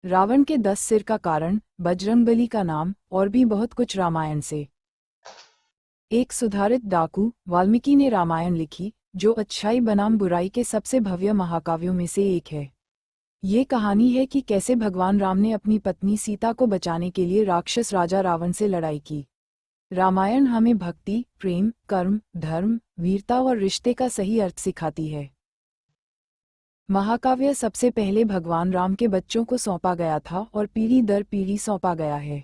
रावण के 10 सिर का कारण, बजरंगबली का नाम और भी बहुत कुछ रामायण से। एक सुधारित डाकू वाल्मीकि ने रामायण लिखी, जो अच्छाई बनाम बुराई के सबसे भव्य महाकाव्यों में से एक है। ये कहानी है कि कैसे भगवान राम ने अपनी पत्नी सीता को बचाने के लिए राक्षस राजा रावण से लड़ाई की। रामायण हमें भक्ति, प्रेम, कर्म, धर्म, वीरता और रिश्ते का सही अर्थ सिखाती है। महाकाव्य सबसे पहले भगवान राम के बच्चों को सौंपा गया था और पीढ़ी दर पीढ़ी सौंपा गया है।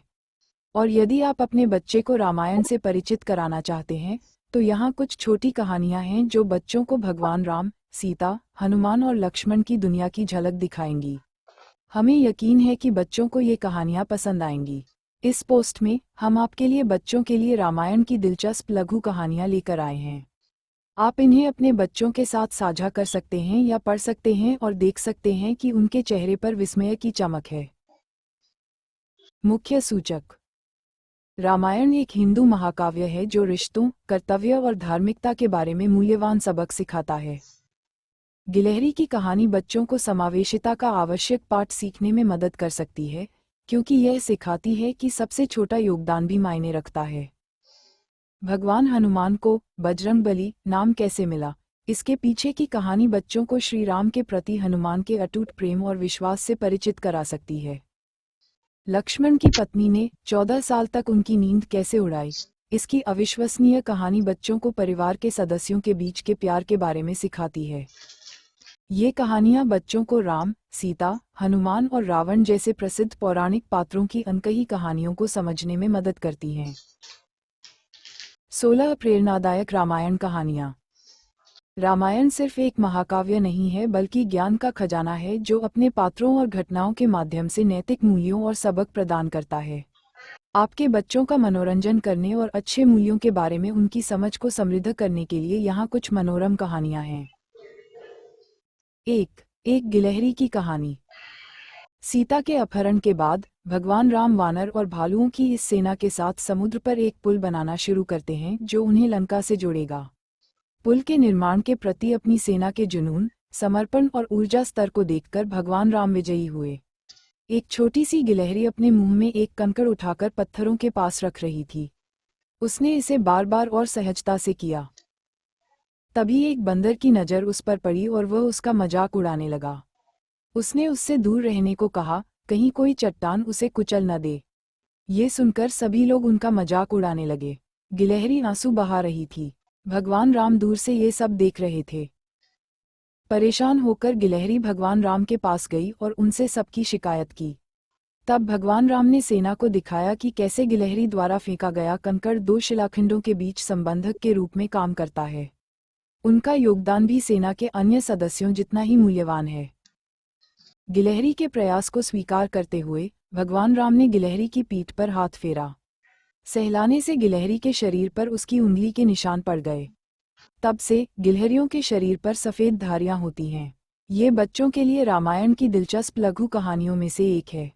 और यदि आप अपने बच्चे को रामायण से परिचित कराना चाहते हैं, तो यहाँ कुछ छोटी कहानियाँ हैं जो बच्चों को भगवान राम, सीता, हनुमान और लक्ष्मण की दुनिया की झलक दिखाएंगी। हमें यकीन है कि बच्चों को ये कहानियाँ पसंद आएंगी। इस पोस्ट में हम आपके लिए बच्चों के लिए रामायण की दिलचस्प लघु कहानियाँ लेकर आए हैं। आप इन्हें अपने बच्चों के साथ साझा कर सकते हैं या पढ़ सकते हैं और देख सकते हैं कि उनके चेहरे पर विस्मय की चमक है। मुख्य सूचक: रामायण एक हिंदू महाकाव्य है जो रिश्तों, कर्तव्य और धार्मिकता के बारे में मूल्यवान सबक सिखाता है। गिलहरी की कहानी बच्चों को समावेशिता का आवश्यक पाठ सीखने में मदद कर सकती है, क्योंकि यह सिखाती है कि सबसे छोटा योगदान भी मायने रखता है। भगवान हनुमान को बजरंगबली नाम कैसे मिला? इसके पीछे की कहानी बच्चों को श्री राम के प्रति हनुमान के अटूट प्रेम और विश्वास से परिचित करा सकती है। लक्ष्मण की पत्नी ने 14 साल तक उनकी नींद कैसे उड़ाई? इसकी अविश्वसनीय कहानी बच्चों को परिवार के सदस्यों के बीच के प्यार के बारे में सिखाती है। ये कहानियाँ बच्चों को राम, सीता, हनुमान और रावण जैसे प्रसिद्ध पौराणिक पात्रों की अनकही कहानियों को समझने में मदद करती हैं। 16 प्रेरणादायक रामायण कहानियाँ। रामायण सिर्फ एक महाकाव्य नहीं है, बल्कि ज्ञान का खजाना है जो अपने पात्रों और घटनाओं के माध्यम से नैतिक मूल्यों और सबक प्रदान करता है। आपके बच्चों का मनोरंजन करने और अच्छे मूल्यों के बारे में उनकी समझ को समृद्ध करने के लिए यहाँ कुछ मनोरम कहानियाँ हैं। एक गिलहरी की कहानी। सीता के अपहरण के बाद भगवान राम वानर और भालुओं की इस सेना के साथ समुद्र पर एक पुल बनाना शुरू करते हैं जो उन्हें लंका से जोड़ेगा। पुल के निर्माण के प्रति अपनी सेना के जुनून, समर्पण और ऊर्जा स्तर को देखकर भगवान राम विजयी हुए। एक छोटी सी गिलहरी अपने मुंह में एक कंकड़ उठाकर पत्थरों के पास रख रही थी। उसने इसे बार बार और सहजता से किया। तभी एक बंदर की नज़र उस पर पड़ी और वह उसका मजाक उड़ाने लगा। उसने उससे दूर रहने को कहा, कहीं कोई चट्टान उसे कुचल न दे। ये सुनकर सभी लोग उनका मजाक उड़ाने लगे। गिलहरी आंसू बहा रही थी। भगवान राम दूर से ये सब देख रहे थे। परेशान होकर गिलहरी भगवान राम के पास गई और उनसे सबकी शिकायत की। तब भगवान राम ने सेना को दिखाया कि कैसे गिलहरी द्वारा फेंका गया कंकड़ दो शिलाखंडों के बीच संबंधक के रूप में काम करता है। उनका योगदान भी सेना के अन्य सदस्यों जितना ही मूल्यवान है। गिलहरी के प्रयास को स्वीकार करते हुए भगवान राम ने गिलहरी की पीठ पर हाथ फेरा। सहलाने से गिलहरी के शरीर पर उसकी उंगली के निशान पड़ गए। तब से गिलहरियों के शरीर पर सफ़ेद धारियां होती हैं। ये बच्चों के लिए रामायण की दिलचस्प लघु कहानियों में से एक है।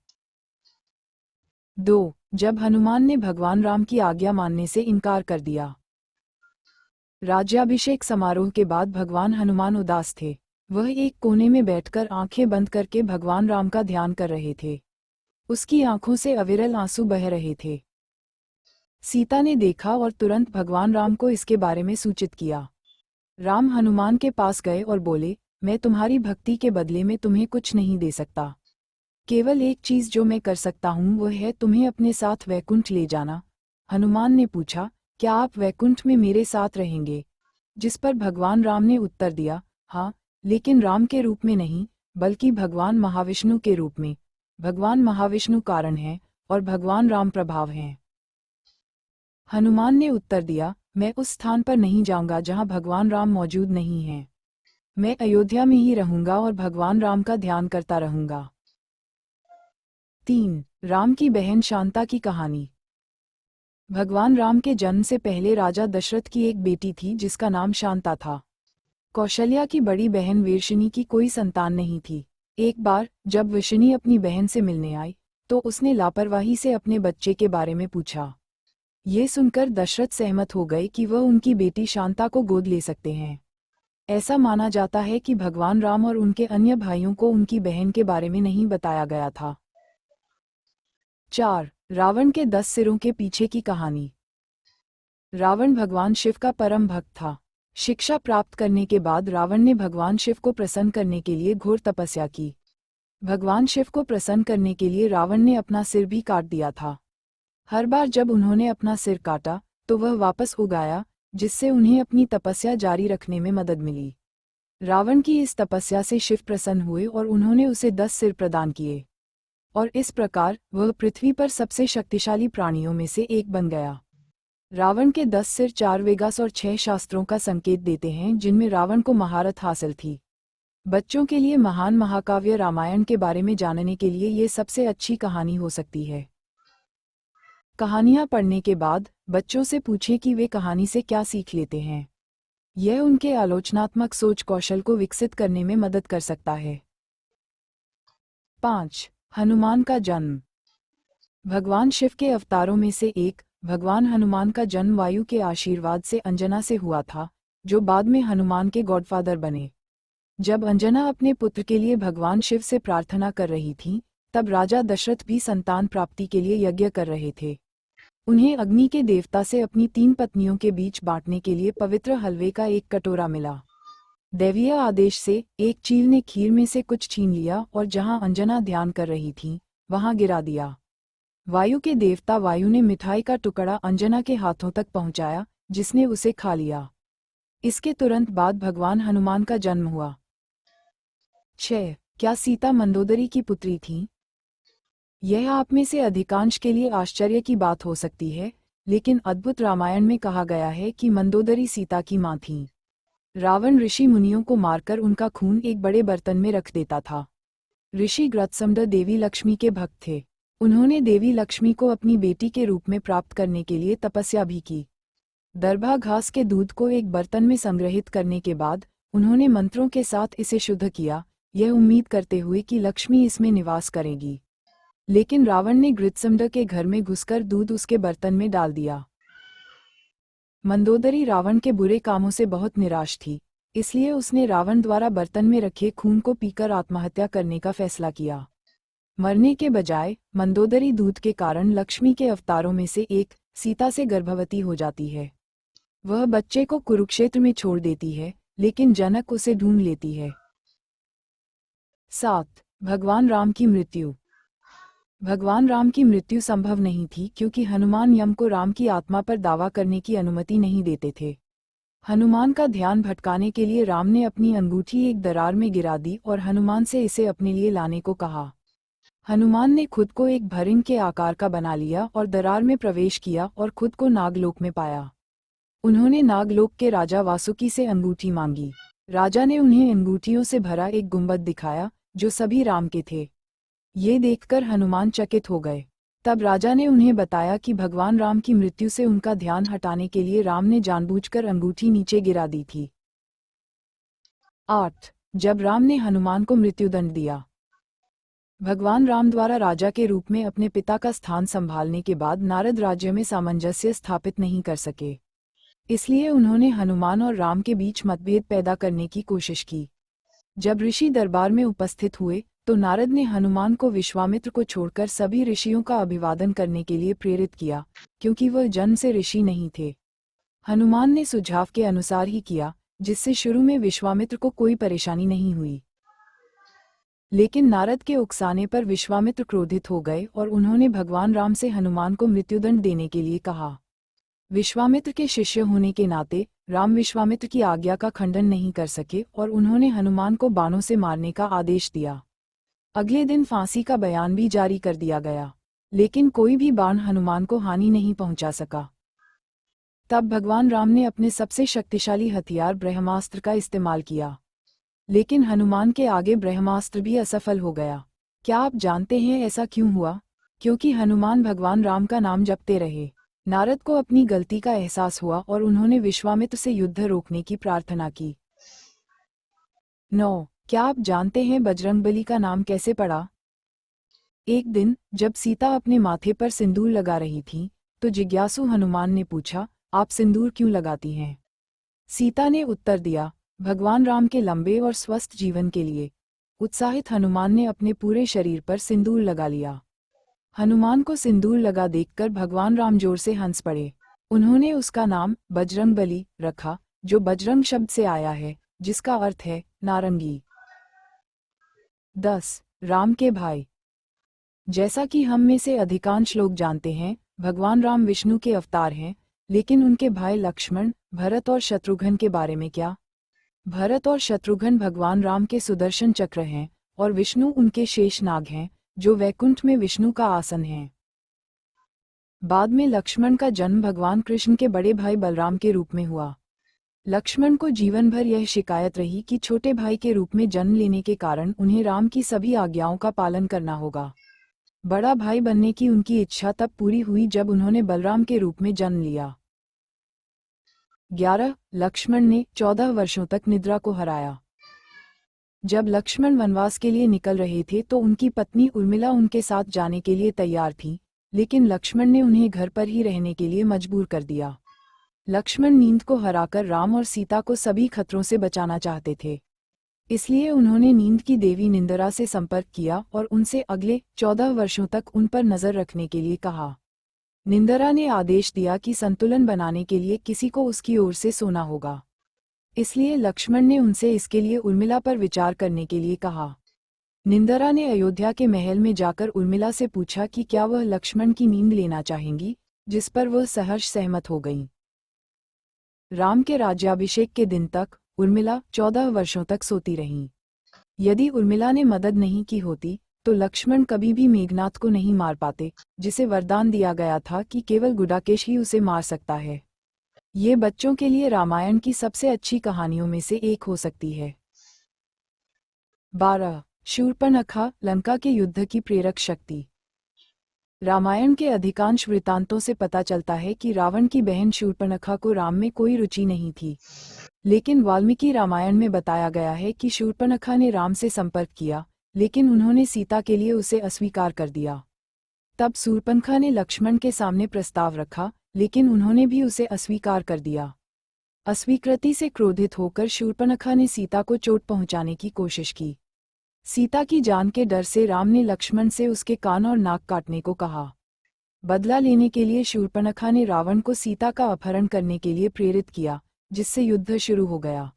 2. जब हनुमान ने भगवान राम की आज्ञा मानने से इनकार कर दिया। राज्याभिषेक समारोह के बाद भगवान हनुमान उदास थे। वह एक कोने में बैठकर आंखें बंद करके भगवान राम का ध्यान कर रहे थे। उसकी आंखों से अविरल आंसू बह रहे थे। सीता ने देखा और तुरंत भगवान राम को इसके बारे में सूचित किया। राम हनुमान के पास गए और बोले, मैं तुम्हारी भक्ति के बदले में तुम्हें कुछ नहीं दे सकता। केवल एक चीज जो मैं कर सकता हूँ वह है तुम्हें अपने साथ वैकुंठ ले जाना। हनुमान ने पूछा, क्या आप वैकुंठ में मेरे साथ रहेंगे? जिस पर भगवान राम ने उत्तर दिया, हाँ, लेकिन राम के रूप में नहीं, बल्कि भगवान महाविष्णु के रूप में। भगवान महाविष्णु कारण हैं और भगवान राम प्रभाव हैं। हनुमान ने उत्तर दिया, मैं उस स्थान पर नहीं जाऊंगा जहां भगवान राम मौजूद नहीं हैं। मैं अयोध्या में ही रहूंगा और भगवान राम का ध्यान करता रहूंगा। 3. राम की बहन शांता की कहानी। भगवान राम के जन्म से पहले राजा दशरथ की एक बेटी थी जिसका नाम शांता था। कौशल्या की बड़ी बहन वेरशिनी की कोई संतान नहीं थी। एक बार जब वेरशिनी अपनी बहन से मिलने आई, तो उसने लापरवाही से अपने बच्चे के बारे में पूछा। ये सुनकर दशरथ सहमत हो गए कि वह उनकी बेटी शांता को गोद ले सकते हैं। ऐसा माना जाता है कि भगवान राम और उनके अन्य भाइयों को उनकी बहन के बारे में नहीं बताया गया था। 4. रावण के 10 सिरों के पीछे की कहानी। रावण भगवान शिव का परम भक्त था। शिक्षा प्राप्त करने के बाद रावण ने भगवान शिव को प्रसन्न करने के लिए घोर तपस्या की। भगवान शिव को प्रसन्न करने के लिए रावण ने अपना सिर भी काट दिया था। हर बार जब उन्होंने अपना सिर काटा तो वह वापस उगाया, जिससे उन्हें अपनी तपस्या जारी रखने में मदद मिली। रावण की इस तपस्या से शिव प्रसन्न हुए और उन्होंने उसे 10 सिर प्रदान किए, और इस प्रकार वह पृथ्वी पर सबसे शक्तिशाली प्राणियों में से एक बन गया। रावण के 10 सिर 4 वेगास और 6 शास्त्रों का संकेत देते हैं, जिनमें रावण को महारथ हासिल थी। बच्चों के लिए महान महाकाव्य रामायण के बारे में जानने के लिए ये सबसे अच्छी कहानी हो सकती है। कहानियाँ पढ़ने के बाद बच्चों से पूछें कि वे कहानी से क्या सीख लेते हैं। यह उनके आलोचनात्मक सोच कौशल को विकसित करने में मदद कर सकता है। 5. हनुमान का जन्म। भगवान शिव के अवतारों में से एक भगवान हनुमान का जन्म वायु के आशीर्वाद से अंजना से हुआ था, जो बाद में हनुमान के गॉडफादर बने। जब अंजना अपने पुत्र के लिए भगवान शिव से प्रार्थना कर रही थी, तब राजा दशरथ भी संतान प्राप्ति के लिए यज्ञ कर रहे थे। उन्हें अग्नि के देवता से अपनी 3 पत्नियों के बीच बांटने के लिए पवित्र हलवे का एक कटोरा मिला। दैवीय आदेश से एक चील ने खीर में से कुछ छीन लिया और जहां अंजना ध्यान कर रही थी वहां गिरा दिया। वायु के देवता वायु ने मिठाई का टुकड़ा अंजना के हाथों तक पहुंचाया, जिसने उसे खा लिया। इसके तुरंत बाद भगवान हनुमान का जन्म हुआ। 6. क्या सीता मंदोदरी की पुत्री थी? यह आप में से अधिकांश के लिए आश्चर्य की बात हो सकती है, लेकिन अद्भुत रामायण में कहा गया है कि मंदोदरी सीता की मां थी। रावण ऋषि मुनियों को मारकर उनका खून एक बड़े बर्तन में रख देता था। ऋषि ग्रत्समंड देवी लक्ष्मी के भक्त थे। उन्होंने देवी लक्ष्मी को अपनी बेटी के रूप में प्राप्त करने के लिए तपस्या भी की। दरभा घास के दूध को एक बर्तन में संग्रहित करने के बाद उन्होंने मंत्रों के साथ इसे शुद्ध किया, यह उम्मीद करते हुए कि लक्ष्मी इसमें निवास करेगी। लेकिन रावण ने ग्रत्समंड के घर में घुसकर दूध उसके बर्तन में डाल दिया। मंदोदरी रावण के बुरे कामों से बहुत निराश थी, इसलिए उसने रावण द्वारा बर्तन में रखे खून को पीकर आत्महत्या करने का फैसला किया। मरने के बजाय मंदोदरी दूध के कारण लक्ष्मी के अवतारों में से एक सीता से गर्भवती हो जाती है। वह बच्चे को कुरुक्षेत्र में छोड़ देती है, लेकिन जनक उसे ढूंढ लेती है। 7. भगवान राम की मृत्यु। भगवान राम की मृत्यु संभव नहीं थी, क्योंकि हनुमान यम को राम की आत्मा पर दावा करने की अनुमति नहीं देते थे। हनुमान का ध्यान भटकाने के लिए राम ने अपनी अंगूठी एक दरार में गिरा दी और हनुमान से इसे अपने लिए लाने को कहा। हनुमान ने खुद को एक भरिंग के आकार का बना लिया और दरार में प्रवेश किया और खुद को नागलोक में पाया। उन्होंने नागलोक के राजा वासुकी से अंगूठी मांगी। राजा ने उन्हें अंगूठियों से भरा एक गुंबद दिखाया, जो सभी राम के थे। ये देखकर हनुमान चकित हो गए। तब राजा ने उन्हें बताया कि भगवान राम की मृत्यु से उनका ध्यान हटाने के लिए राम ने जानबूझकर अंगूठी नीचे गिरा दी थी। 8. जब राम ने हनुमान को मृत्युदंड दिया। भगवान राम द्वारा राजा के रूप में अपने पिता का स्थान संभालने के बाद नारद राज्य में सामंजस्य स्थापित नहीं कर सके, इसलिए उन्होंने हनुमान और राम के बीच मतभेद पैदा करने की कोशिश की। जब ऋषि दरबार में उपस्थित हुए तो नारद ने हनुमान को विश्वामित्र को छोड़कर सभी ऋषियों का अभिवादन करने के लिए प्रेरित किया, क्योंकि वह जन्म से ऋषि नहीं थे। हनुमान ने सुझाव के अनुसार ही किया, जिससे शुरू में विश्वामित्र को कोई परेशानी नहीं हुई। लेकिन नारद के उकसाने पर विश्वामित्र क्रोधित हो गए और उन्होंने भगवान राम से हनुमान को मृत्युदंड देने के लिए कहा। विश्वामित्र के शिष्य होने के नाते राम विश्वामित्र की आज्ञा का खंडन नहीं कर सके और उन्होंने हनुमान को बाणों से मारने का आदेश दिया। अगले दिन फांसी का बयान भी जारी कर दिया गया, लेकिन कोई भी बाण हनुमान को हानि नहीं पहुंचा सका। तब भगवान राम ने अपने सबसे शक्तिशाली हथियार ब्रह्मास्त्र का इस्तेमाल किया, लेकिन हनुमान के आगे ब्रह्मास्त्र भी असफल हो गया। क्या आप जानते हैं ऐसा क्यों हुआ? क्योंकि हनुमान भगवान राम का नाम जपते रहे। नारद को अपनी गलती का एहसास हुआ और उन्होंने विश्वामित्र से युद्ध रोकने की प्रार्थना की। 9. क्या आप जानते हैं बजरंगबली का नाम कैसे पड़ा? एक दिन जब सीता अपने माथे पर सिंदूर लगा रही थी, तो जिज्ञासु हनुमान ने पूछा, आप सिंदूर क्यों लगाती हैं? सीता ने उत्तर दिया, भगवान राम के लंबे और स्वस्थ जीवन के लिए। उत्साहित हनुमान ने अपने पूरे शरीर पर सिंदूर लगा लिया। हनुमान को सिंदूर लगा देखकर भगवान राम जोर से हंस पड़े। उन्होंने उसका नाम बजरंगबली रखा, जो बजरंग शब्द से आया है, जिसका अर्थ है नारंगी। 10. राम के भाई। जैसा कि हम में से अधिकांश लोग जानते हैं, भगवान राम विष्णु के अवतार हैं, लेकिन उनके भाई लक्ष्मण, भरत और शत्रुघ्न के बारे में क्या? भरत और शत्रुघ्न भगवान राम के सुदर्शन चक्र हैं, और विष्णु उनके शेषनाग हैं, जो वैकुंठ में विष्णु का आसन है। बाद में लक्ष्मण का जन्म भगवान कृष्ण के बड़े भाई बलराम के रूप में हुआ। लक्ष्मण को जीवन भर यह शिकायत रही कि छोटे भाई के रूप में जन्म लेने के कारण उन्हें राम की सभी आज्ञाओं का पालन करना होगा। बड़ा भाई बनने की उनकी इच्छा तब पूरी हुई जब उन्होंने बलराम के रूप में जन्म लिया। 11. लक्ष्मण ने 14 वर्षों तक निद्रा को हराया। जब लक्ष्मण वनवास के लिए निकल रहे थे तो उनकी पत्नी उर्मिला उनके साथ जाने के लिए तैयार थी, लेकिन लक्ष्मण ने उन्हें घर पर ही रहने के लिए मजबूर कर दिया। लक्ष्मण नींद को हराकर राम और सीता को सभी खतरों से बचाना चाहते थे। इसलिए उन्होंने नींद की देवी निंदरा से संपर्क किया और उनसे अगले 14 वर्षों तक उन पर नजर रखने के लिए कहा। निंदरा ने आदेश दिया कि संतुलन बनाने के लिए किसी को उसकी ओर से सोना होगा। इसलिए लक्ष्मण ने उनसे इसके लिए उर्मिला पर विचार करने के लिए कहा। निंदरा ने अयोध्या के महल में जाकर उर्मिला से पूछा कि क्या वह लक्ष्मण की नींद लेना चाहेंगी, जिस पर वह सहर्ष सहमत हो गईं। राम के राज्याभिषेक के दिन तक उर्मिला 14 वर्षों तक सोती रहीं। यदि उर्मिला ने मदद नहीं की होती तो लक्ष्मण कभी भी मेघनाथ को नहीं मार पाते, जिसे वरदान दिया गया था कि केवल गुडाकेश ही उसे मार सकता है। ये बच्चों के लिए रामायण की सबसे अच्छी कहानियों में से एक हो सकती है। 12. शूर्पणखा, लंका के युद्ध की प्रेरक शक्ति। रामायण के अधिकांश वृत्तांतों से पता चलता है कि रावण की बहन शूर्पणखा को राम में कोई रुचि नहीं थी, लेकिन वाल्मीकि रामायण में बताया गया है कि शूर्पणखा ने राम से संपर्क किया, लेकिन उन्होंने सीता के लिए उसे अस्वीकार कर दिया। तब शूर्पणखा ने लक्ष्मण के सामने प्रस्ताव रखा, लेकिन उन्होंने भी उसे अस्वीकार कर दिया। अस्वीकृति से क्रोधित होकर शूर्पणखा ने सीता को चोट पहुंचाने की कोशिश की। सीता की जान के डर से राम ने लक्ष्मण से उसके कान और नाक काटने को कहा। बदला लेने के लिए शूर्पणखा ने रावण को सीता का अपहरण करने के लिए प्रेरित किया, जिससे युद्ध शुरू हो गया।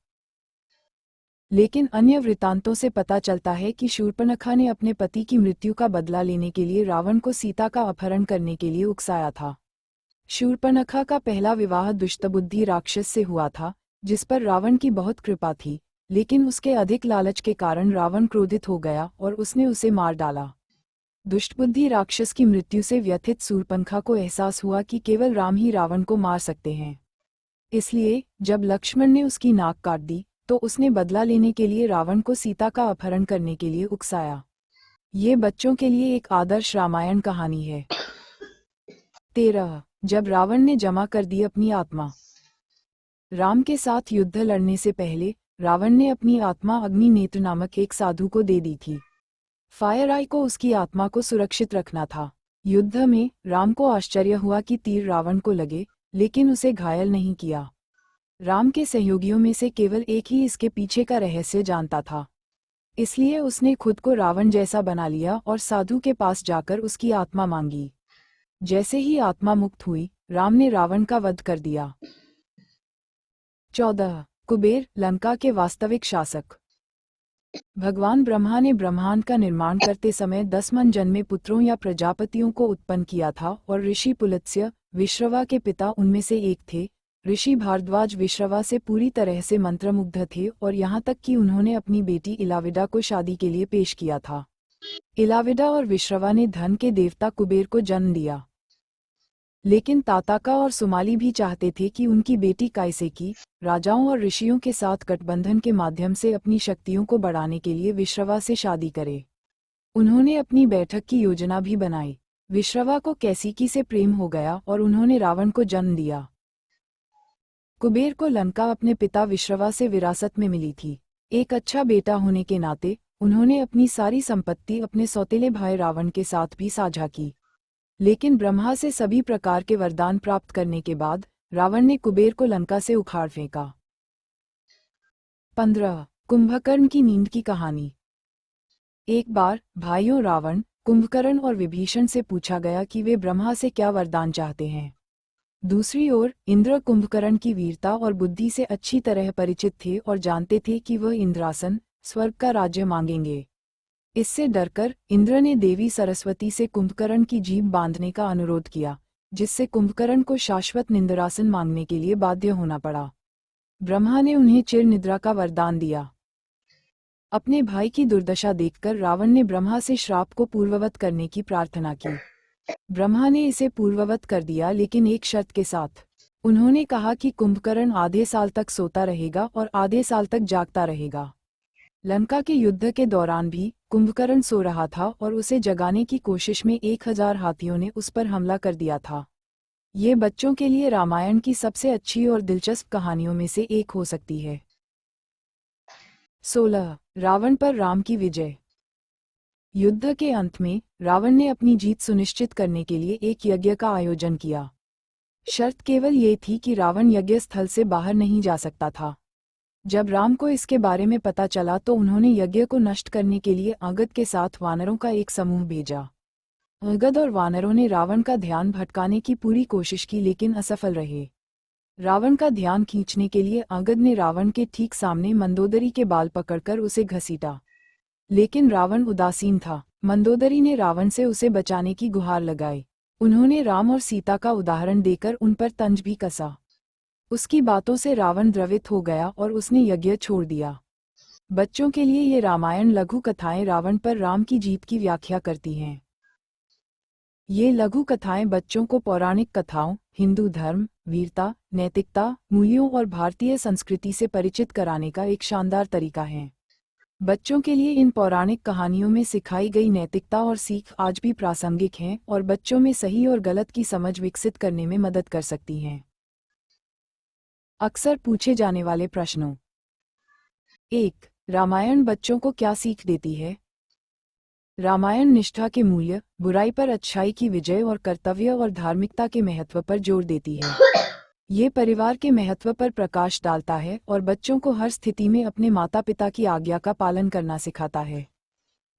लेकिन अन्य वृत्तांतों से पता चलता है कि शूर्पणखा ने अपने पति की मृत्यु का बदला लेने के लिए रावण को सीता का अपहरण करने के लिए उकसाया था। शूर्पणखा का पहला विवाह दुष्टबुद्धि राक्षस से हुआ था, जिस पर रावण की बहुत कृपा थी, लेकिन उसके अधिक लालच के कारण रावण क्रोधित हो गया और उसने उसे मार डाला। दुष्टबुद्धि राक्षस की मृत्यु से व्यथित शूर्पणखा को एहसास हुआ कि केवल राम ही रावण को मार सकते हैं। इसलिए जब लक्ष्मण ने उसकी नाक काट दी तो उसने बदला लेने के लिए रावण को सीता का अपहरण करने के लिए उकसाया। ये बच्चों के लिए एक आदर्श रामायण कहानी है। 13. जब रावण ने जमा कर दी अपनी आत्मा। राम के साथ युद्ध लड़ने से पहले रावण ने अपनी आत्मा अग्निनेत्र नामक एक साधु को दे दी थी। फायर आई को उसकी आत्मा को सुरक्षित रखना था। युद्ध में राम को आश्चर्य हुआ कि तीर रावण को लगे, लेकिन उसे घायल नहीं किया। राम के सहयोगियों में से केवल एक ही इसके पीछे का रहस्य जानता था, इसलिए उसने खुद को रावण जैसा बना लिया और साधु के पास जाकर उसकी आत्मा मांगी। जैसे ही आत्मा मुक्त हुई, राम ने रावण का वध कर दिया। 14. कुबेर, लंका के वास्तविक शासक। भगवान ब्रह्मा ने ब्रह्मांड का निर्माण करते समय 10 मन जन्मे पुत्रों या प्रजापतियों को उत्पन्न किया था और ऋषि पुलत्स्य, विश्रवा के पिता उनमें से एक थे। ऋषि भारद्वाज विश्रवा से पूरी तरह से मंत्रमुग्ध थे और यहाँ तक कि उन्होंने अपनी बेटी इलाविदा को शादी के लिए पेश किया था। इलाविदा और विश्रवा ने धन के देवता कुबेर को जन्म दिया, लेकिन ताताका और सुमाली भी चाहते थे कि उनकी बेटी काइसेकी राजाओं और ऋषियों के साथ गठबंधन के माध्यम से अपनी शक्तियों को बढ़ाने के लिए विश्रवा से शादी करे। उन्होंने अपनी बैठक की योजना भी बनाई। विश्रवा को कैसिकी से प्रेम हो गया और उन्होंने रावण को जन्म दिया। कुबेर को लंका अपने पिता विश्रवा से विरासत में मिली थी। एक अच्छा बेटा होने के नाते उन्होंने अपनी सारी संपत्ति अपने सौतेले भाई रावण के साथ भी साझा की, लेकिन ब्रह्मा से सभी प्रकार के वरदान प्राप्त करने के बाद रावण ने कुबेर को लंका से उखाड़ फेंका। 15. कुंभकर्ण की नींद की कहानी। एक बार भाइयों रावण, कुंभकर्ण और विभीषण से पूछा गया कि वे ब्रह्मा से क्या वरदान चाहते हैं। दूसरी ओर इंद्र कुंभकर्ण की वीरता और बुद्धि से अच्छी तरह परिचित थे और जानते थे कि वह इंद्रासन, स्वर्ग का राज्य मांगेंगे। इससे डरकर इंद्र ने देवी सरस्वती से कुंभकर्ण की जीभ बांधने का अनुरोध किया, जिससे कुंभकर्ण को शाश्वत निंद्रासन मांगने के लिए बाध्य होना पड़ा। ब्रह्मा ने उन्हें चिर निद्रा का वरदान दिया। अपने भाई की दुर्दशा देखकर रावण ने ब्रह्मा से श्राप को पूर्ववत करने की प्रार्थना की। ब्रह्मा ने इसे पूर्ववत कर दिया, लेकिन एक शर्त के साथ। उन्होंने कहा कि कुंभकर्ण आधे साल तक सोता रहेगा और आधे साल तक जागता रहेगा। लंका के युद्ध के दौरान भी कुंभकर्ण सो रहा था और उसे जगाने की कोशिश में 1000 हाथियों ने उस पर हमला कर दिया था। ये बच्चों के लिए रामायण की सबसे अच्छी और दिलचस्प कहानियों में से एक हो सकती है। 16. रावण पर राम की विजय। युद्ध के अंत में रावण ने अपनी जीत सुनिश्चित करने के लिए एक यज्ञ का आयोजन किया। शर्त केवल ये थी कि रावण यज्ञ स्थल से बाहर नहीं जा सकता था। जब राम को इसके बारे में पता चला तो उन्होंने यज्ञ को नष्ट करने के लिए अंगद के साथ वानरों का एक समूह भेजा। अंगद और वानरों ने रावण का ध्यान भटकाने की पूरी कोशिश की, लेकिन असफल रहे। रावण का ध्यान खींचने के लिए अंगद ने रावण के ठीक सामने मंदोदरी के बाल पकड़कर उसे घसीटा, लेकिन रावण उदासीन था। मंदोदरी ने रावण से उसे बचाने की गुहार लगाई। उन्होंने राम और सीता का उदाहरण देकर उन पर तंज भी कसा। उसकी बातों से रावण द्रवित हो गया और उसने यज्ञ छोड़ दिया। बच्चों के लिए ये रामायण लघु कथाएं रावण पर राम की जीत की व्याख्या करती हैं। ये लघु कथाएं बच्चों को पौराणिक कथाओं, हिंदू धर्म, वीरता, नैतिकता, मूल्यों और भारतीय संस्कृति से परिचित कराने का एक शानदार तरीका है। बच्चों के लिए इन पौराणिक कहानियों में सिखाई गई नैतिकता और सीख आज भी प्रासंगिक हैं और बच्चों में सही और गलत की समझ विकसित करने में मदद कर सकती हैं। अक्सर पूछे जाने वाले प्रश्नों। 1. रामायण बच्चों को क्या सीख देती है? रामायण निष्ठा के मूल्य, बुराई पर अच्छाई की विजय और कर्तव्य और धार्मिकता के महत्व पर जोर देती है। ये परिवार के महत्व पर प्रकाश डालता है और बच्चों को हर स्थिति में अपने माता पिता की आज्ञा का पालन करना सिखाता है।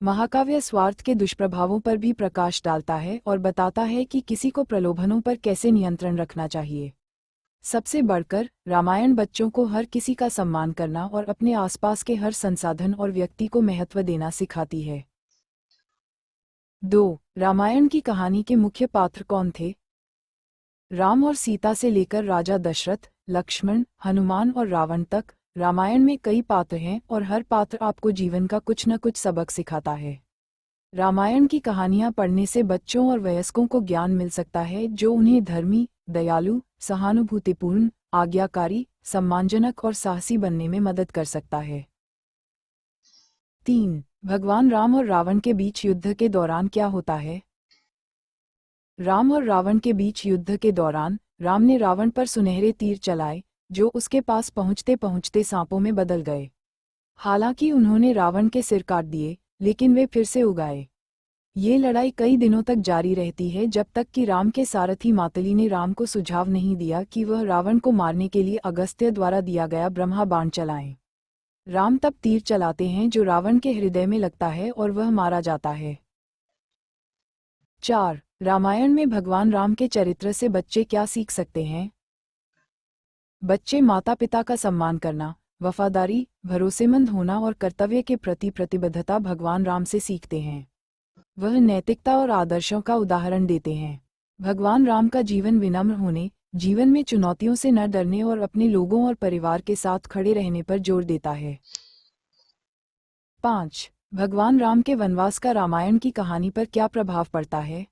महाकाव्य स्वार्थ के दुष्प्रभावों पर भी प्रकाश डालता है और बताता है कि किसी को प्रलोभनों पर कैसे नियंत्रण रखना चाहिए। सबसे बढ़कर रामायण बच्चों को हर किसी का सम्मान करना और अपने आसपास के हर संसाधन और व्यक्ति को महत्व देना सिखाती है। 2. रामायण की कहानी के मुख्य पात्र कौन थे? राम और सीता से लेकर राजा दशरथ, लक्ष्मण, हनुमान और रावण तक रामायण में कई पात्र हैं और हर पात्र आपको जीवन का कुछ न कुछ सबक सिखाता है। रामायण की कहानियां पढ़ने से बच्चों और वयस्कों को ज्ञान मिल सकता है जो उन्हें धर्मी, दयालु, सहानुभूतिपूर्ण, आज्ञाकारी, सम्मानजनक और साहसी बनने में मदद कर सकता है। 3. भगवान राम और रावण के बीच युद्ध के दौरान क्या होता है? राम और रावण के बीच युद्ध के दौरान राम ने रावण पर सुनहरे तीर चलाए, जो उसके पास पहुंचते पहुंचते सांपों में बदल गए। हालांकि उन्होंने रावण के सिर काट दिए, लेकिन वे फिर से उगाए। ये लड़ाई कई दिनों तक जारी रहती है, जब तक कि राम के सारथी मातली ने राम को सुझाव नहीं दिया कि वह रावण को मारने के लिए अगस्त्य द्वारा दिया गया ब्रह्मा बाण चलाएं। राम तब तीर चलाते हैं जो रावण के हृदय में लगता है और वह मारा जाता है। 4. रामायण में भगवान राम के चरित्र से बच्चे क्या सीख सकते हैं? बच्चे माता पिता का सम्मान करना, वफादारी, भरोसेमंद होना और कर्तव्य के प्रति प्रतिबद्धता भगवान राम से सीखते हैं। वह नैतिकता और आदर्शों का उदाहरण देते हैं। भगवान राम का जीवन विनम्र होने, जीवन में चुनौतियों से न डरने और अपने लोगों और परिवार के साथ खड़े रहने पर जोर देता है। 5. भगवान राम के वनवास का रामायण की कहानी पर क्या प्रभाव पड़ता है?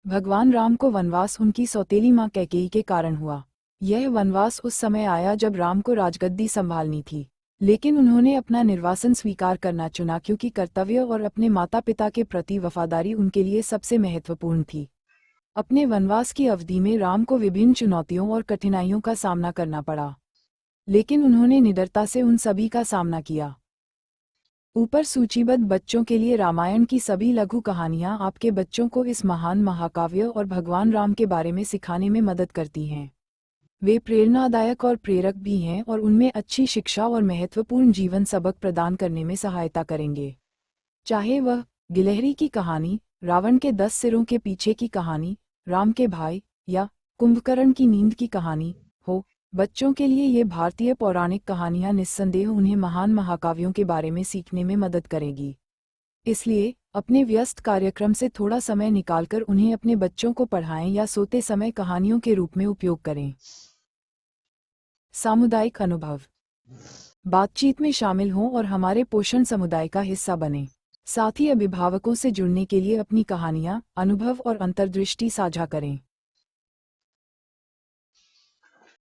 भगवान राम को वनवास उनकी सौतेली मां कैकेयी के कारण हुआ। यह वनवास उस समय आया जब राम को राजगद्दी संभालनी थी, लेकिन उन्होंने अपना निर्वासन स्वीकार करना चुना क्योंकि कर्तव्य और अपने माता पिता के प्रति वफादारी उनके लिए सबसे महत्वपूर्ण थी। अपने वनवास की अवधि में राम को विभिन्न चुनौतियों और कठिनाइयों का सामना करना पड़ा, लेकिन उन्होंने निडरता से उन सभी का सामना किया। ऊपर सूचीबद्ध बच्चों के लिए रामायण की सभी लघु कहानियां आपके बच्चों को इस महान महाकाव्य और भगवान राम के बारे में सिखाने में मदद करती हैं। वे प्रेरणादायक और प्रेरक भी हैं और उनमें अच्छी शिक्षा और महत्वपूर्ण जीवन सबक प्रदान करने में सहायता करेंगे। चाहे वह गिलहरी की कहानी, रावण के 10 सिरों के पीछे की कहानी, राम के भाई, या कुंभकर्ण की नींद की कहानी हो, बच्चों के लिए ये भारतीय पौराणिक कहानियाँ निस्संदेह उन्हें महान महाकाव्यों के बारे में सीखने में मदद करेगी। इसलिए अपने व्यस्त कार्यक्रम से थोड़ा समय निकालकर उन्हें अपने बच्चों को पढ़ाएं या सोते समय कहानियों के रूप में उपयोग करें। सामुदायिक अनुभव। बातचीत में शामिल हों और हमारे पोषण समुदाय का हिस्सा बनें। साथ ही अभिभावकों से जुड़ने के लिए अपनी कहानियाँ, अनुभव और अंतर्दृष्टि साझा करें।